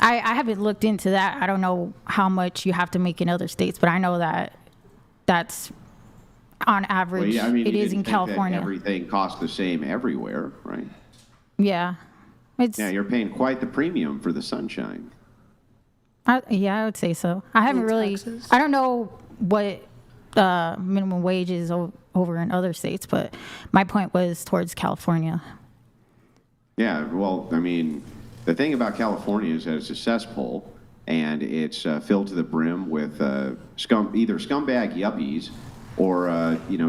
I haven't looked into that. I don't know how much you have to make in other states, but I know that that's on average. Well, yeah, I mean, it is in California. Everything costs the same everywhere, right? Yeah. Yeah, you're paying quite the premium for the sunshine. Yeah, I would say so. I haven't really. Taxes. I don't know what minimum wage is over in other states, but my point was towards California. Yeah, well, I mean, the thing about California is that it's a cesspool, and it's filled to the brim with either scumbag yuppies or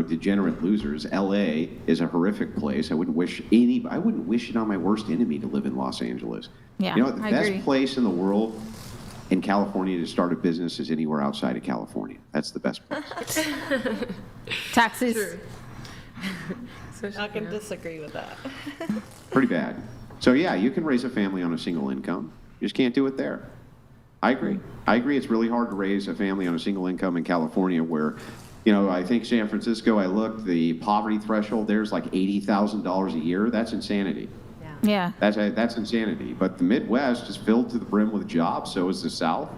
degenerate losers. L.A. is a horrific place. I wouldn't wish it on my worst enemy to live in Los Angeles. Yeah, the I best agree. place in the world in California to start a business is anywhere outside of California. That's the best place. Taxes. I can disagree with that. Pretty bad. So yeah, you can raise a family on a single income. You just can't do it there. I agree. It's really hard to raise a family on a single income in California where, I think San Francisco, I looked, the poverty threshold there's like $80,000 a year. That's insanity. Yeah. That's insanity. But the Midwest is filled to the brim with jobs. So is the South,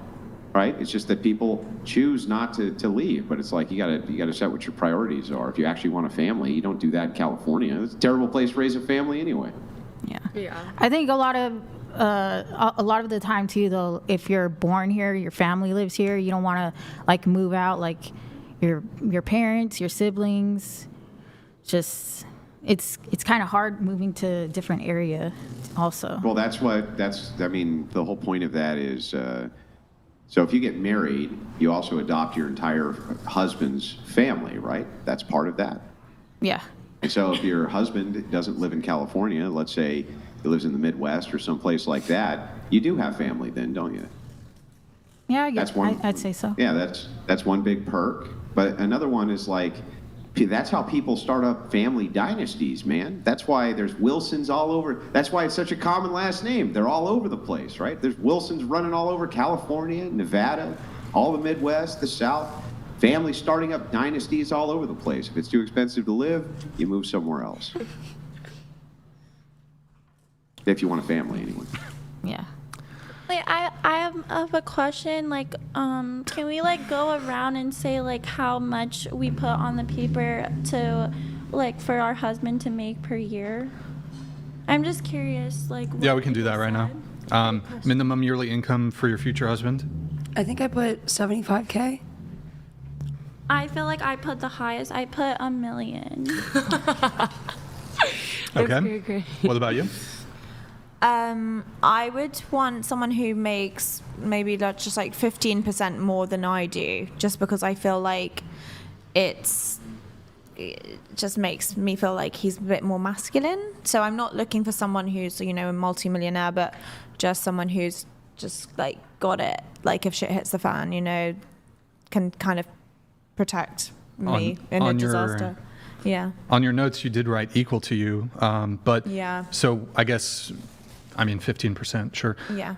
right? It's just that people choose not to leave. But it's like you gotta set what your priorities are. If you actually want a family, you don't do that in California. It's a terrible place to raise a family anyway. Yeah. I think a lot of the time too, though, if you're born here, your family lives here, you don't want to like move out, like your parents, your siblings. Just it's kind of hard moving to a different area, also. Well, the whole point of that is, so if you get married, you also adopt your entire husband's family, right? That's part of that. Yeah. And so if your husband doesn't live in California, let's say he lives in the Midwest or someplace like that, you do have family then, don't you? Yeah, I guess I'd say so. Yeah, that's one big perk. But another one is like, that's how people start up family dynasties, man. That's why there's Wilsons all over. That's why it's such a common last name. They're all over the place, right? There's Wilsons running all over California, Nevada, all the Midwest, the South. Families starting up dynasties all over the place. If it's too expensive to live, you move somewhere else. If you want a family, anyway. Yeah. Wait, I have a question. Like, can we like go around and say like how much we put on the paper to, like, for our husband to make per year? I'm just curious. Like. Yeah, we can do that right now. Minimum yearly income for your future husband? I think I put $75K. I feel like I put the highest. I put $1 million. Okay. What about you? I would want someone who makes maybe just like 15% more than I do, just because I feel like it just makes me feel like he's a bit more masculine. So I'm not looking for someone who's, a multimillionaire, but just someone who's just like got it. Like if shit hits the fan, can kind of protect me in a disaster. Yeah. On your notes, you did write equal to you, but yeah. So I guess, 15%, sure. Yeah.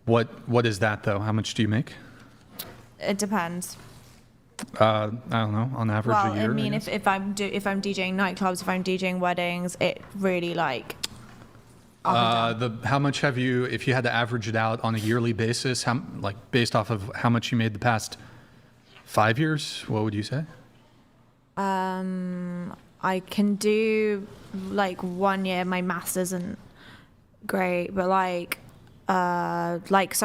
What is that though? How much do you make? It depends. I don't know, on average a year. Well, I mean, if I'm DJing nightclubs, if I'm DJing weddings, it really like. How much have you, if you had to average it out on a yearly basis, based off of how much you made the past 5 years, what would you say? I can do like 1 year. My maths isn't great, but so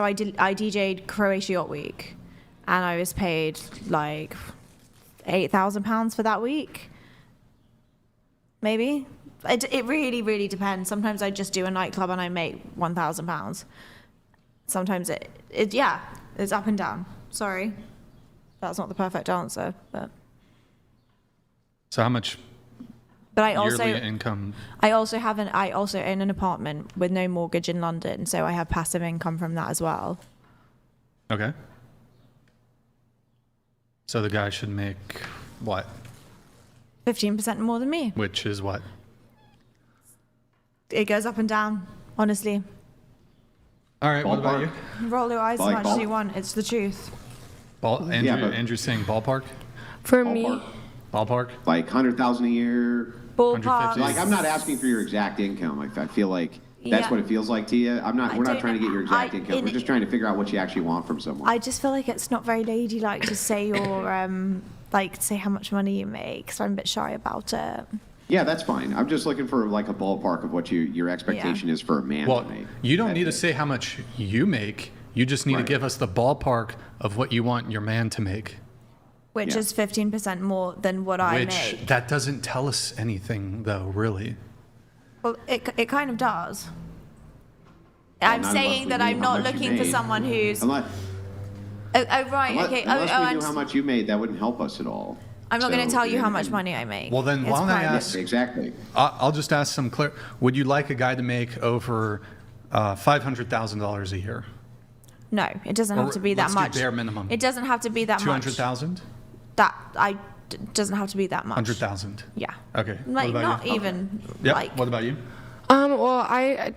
I DJ'd Croatia Yacht Week, and I was paid like £8,000 for that week. Maybe it really, really depends. Sometimes I just do a nightclub and I make £1,000. Sometimes it's up and down. Sorry, that's not the perfect answer, but. So how much but I also yearly income? I also own an apartment with no mortgage in London, so I have passive income from that as well. Okay. So the guy should make what? 15% more than me. Which is what? It goes up and down, honestly. All right, what about you? Roll your eyes as much as you want. It's the truth. Andrew's saying ballpark? For me. Ballpark? Like 100,000 a year. Ballpark. Like, I'm not asking for your exact income. I feel like That's Yeah. what it feels like to you? We're not don't trying to get your exact I- income. We're just trying to figure out what you actually want from someone. I just feel like it's not very ladylike to say your say how much money you make, so I'm a bit shy about it. Yeah, that's fine. I'm just looking for like a ballpark of what your expectation is for a man Well, to make. you don't need to That's it. say how much you make. You just need to Right. give us the ballpark of what you want your man to make. Which Yeah. is 15% more than what I Which make. that doesn't tell us anything, though, really. Well, it kind of does. Well, I'm none of us saying would that know I'm how not much you looking for made. someone who's. Unless, Oh, right, okay. unless we knew how much you made, that wouldn't help us at all. I'm not going to So, tell you how and- much money I make. Well, then It's why don't I private. ask- Exactly. I'll just ask some clear. Would you like a guy to make over $500,000 a year? No, it doesn't Or have to be that let's do much. bare minimum. It doesn't have to be that much. 200,000? Doesn't have to be that much. 100,000? Yeah. Okay. What Like about not you? even Yep. like. What about you? Well,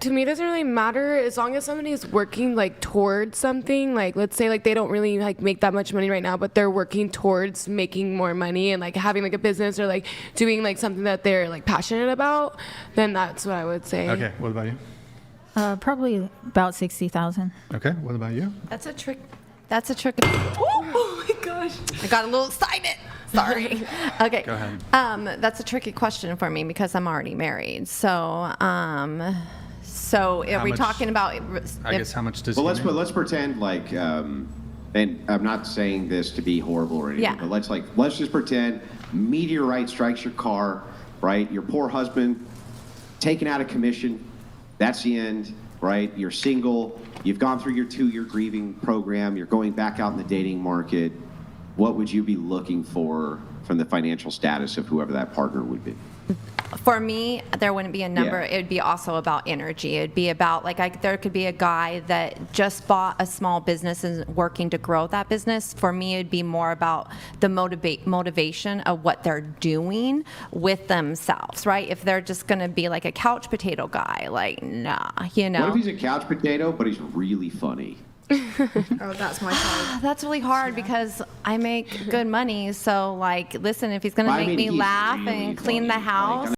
to me, it doesn't really matter as long as somebody's working like towards something. Like, let's say like they don't really like make that much money right now, but they're working towards making more money and like having like a business or like doing like something that they're like passionate about. Then that's what I would say. Okay. What about you? Probably about 60,000. Okay. What about you? That's a trick. Oh my gosh. I got a little excited. Sorry. Okay. Go ahead. That's a tricky question for me because I'm already married. So, so are How we much- talking about? I guess how much does Well, he make? let's pretend like, and I'm not saying this to be horrible or anything, Yeah. but let's just pretend meteorite strikes your car, right? Your poor husband taken out of commission. That's the end, right? You're single. You've gone through your 2-year grieving program. You're going back out in the dating market. What would you be looking for from the financial status of whoever that partner would be? For me, there wouldn't be a number. Yeah. It would be also about energy. It'd be about there could be a guy that just bought a small business and working to grow that business. For me, it'd be more about the motivation of what they're doing with themselves, right? If they're just going to be like a couch potato guy, like, nah, you know. What if he's a couch potato, but he's really funny? Oh, that's my type. That's really hard because I make good money. So, like, listen, if he's going to Well, I make mean, me he's laugh really and clean funny. the house. Like,